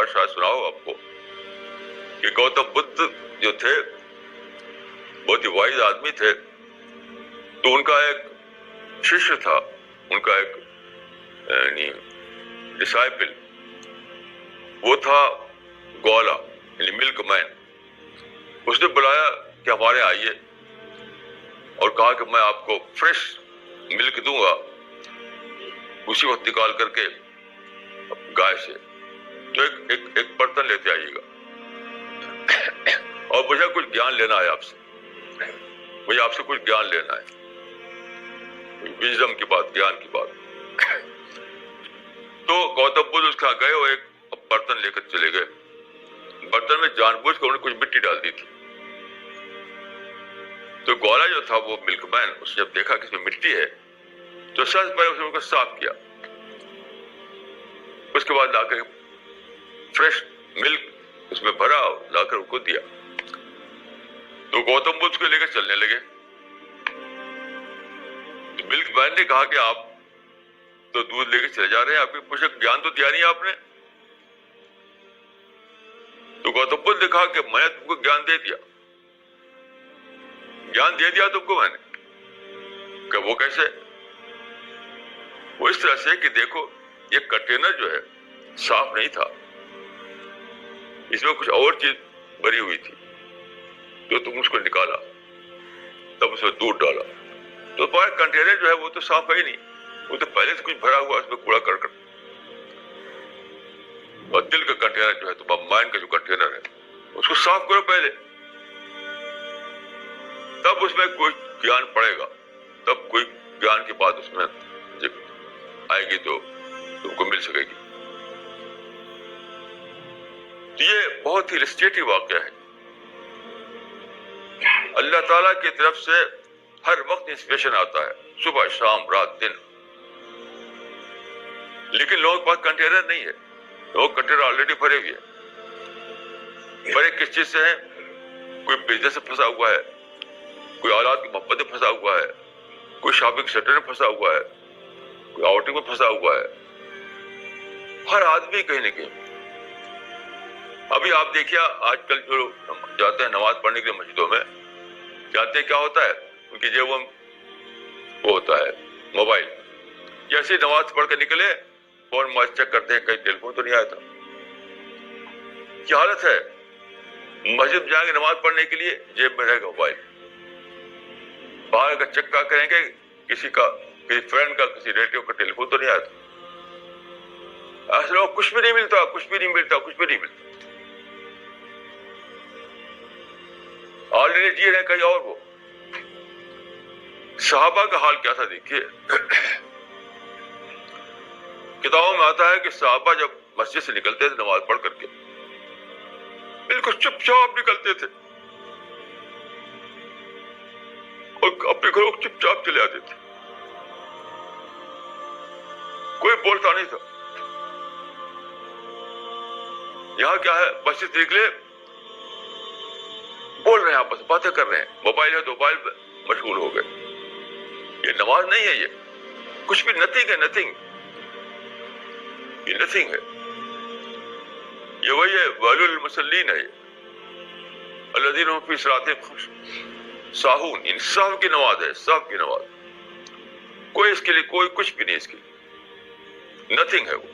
बात शायद सुना हो आपको कि गौतम बुद्ध जो थे बहुत ही वाइज आदमी थे, तो उनका एक शिष्य था, उनका एक डिसाइपल, वो था गौला यानी मिल्क मैन। उसने बुलाया कि हमारे आइए और कहा कि मैं आपको फ्रेश मिल्क दूंगा उसी वक्त निकाल करके गाय से, तो एक बर्तन लेते आइएगा और मुझे कुछ ज्ञान लेना है आपसे, मुझे आपसे कुछ ज्ञान लेना है, विजडम की बात, ज्ञान की बात। तो गौतम बुद्ध उसका गए और एक बर्तन लेकर चले गए। बर्तन में जानबूझ कर उन्होंने कुछ मिट्टी डाल दी थी। तो गौला जो था वो मिल्कमैन, उसने जब देखा कि इसमें मिट्टी है तो सबसे पहले उसने उनको साफ किया, उसके बाद लाकर फ्रेश मिल्क उसमें भरा, लाकर उनको दिया। तो गौतम बुद्ध को लेकर चलने लगे। तो मिल्कमैन ने कहा कि आप तो दूध लेकर चले जा रहे हैं, आपको मुझे ज्ञान तो दिया नहीं आपने। तो गौतम बुद्ध ने कहा कि मैंने तुमको ज्ञान दे दिया, ज्ञान दे दिया तुमको मैंने। कि वो कैसे? वो इस तरह से कि देखो ये कंटेनर जो है साफ नहीं था, इसमें कुछ और चीज भरी हुई थी, तो तुम उसको निकाला, तब उसमें दूध डाला, तो तुम्हारा कंटेनर जो है वो तो साफ है ही नहीं, वो तो पहले से कुछ भरा हुआ, उसमें कूड़ा करकट। और दिल का कंटेनर जो है, तुम्हारा माइंड का जो कंटेनर है, उसको साफ करो पहले, तब उसमें कोई ज्ञान पड़ेगा, तब कोई ज्ञान की बात उसमें आएगी तो तुमको मिल सकेगी। तो ये बहुत ही इलस्ट्रेटिव वाकया है। अल्लाह ताला की तरफ से हर वक्त इंस्पिरेशन आता है, सुबह शाम रात दिन, लेकिन लोगों के पास कंटेनर नहीं है, लोग कंटेनर ऑलरेडी भरे हुए हैं। भरे किस चीज से है? कोई बिजनेस से फंसा हुआ है, कोई औलाद की मोहब्बत में फंसा हुआ है, कोई शॉपिंग सेंटर में फंसा हुआ है, कोई आउटिंग में फंसा हुआ है। हर आदमी कहीं ना कहीं। अभी आप देखिए आजकल जो जाते हैं नमाज पढ़ने के लिए मस्जिदों में, जाते क्या होता है, उनकी जेब में वो होता है मोबाइल, जैसे ही नमाज पढ़ के निकले फोन में चेक करते हैं कहीं टेलीफोन तो नहीं आया था। क्या हालत है? मस्जिद में जाएंगे नमाज पढ़ने के लिए, जेब में रहेगा मोबाइल, बाहर का चेक करेंगे किसी फ्रेंड का, किसी रिलेटिव का टेलीफोन तो नहीं आया था। ऐसे लोग कुछ भी नहीं मिलता, कुछ भी नहीं मिलता, कुछ भी नहीं मिलता, ऑलरेडी जी रहे कहीं और। वो सहाबा का हाल क्या था देखिए। किताबों में आता है कि सहाबा जब मस्जिद से निकलते थे नमाज पढ़ करके, बिल्कुल चुपचाप निकलते थे और अपने घरों को चुपचाप चले आते थे, कोई बोलता नहीं था। यहां क्या है, मस्जिद से निकले बोल रहे हैं, आपस में बातें कर रहे हैं, मोबाइल है तो मोबाइल में मशगूल हो गए। ये नमाज नहीं है, ये कुछ भी नथिंग है, नथिंग, ये नथिंग है। ये वही है वैलुल मुसल्लीन है, अल्लज़ीना हुम फी सलातिहिम साहून, इंसाफ की नमाज है, साफ की नमाज, कोई इसके लिए कोई कुछ भी नहीं, इसके लिए नथिंग है वो।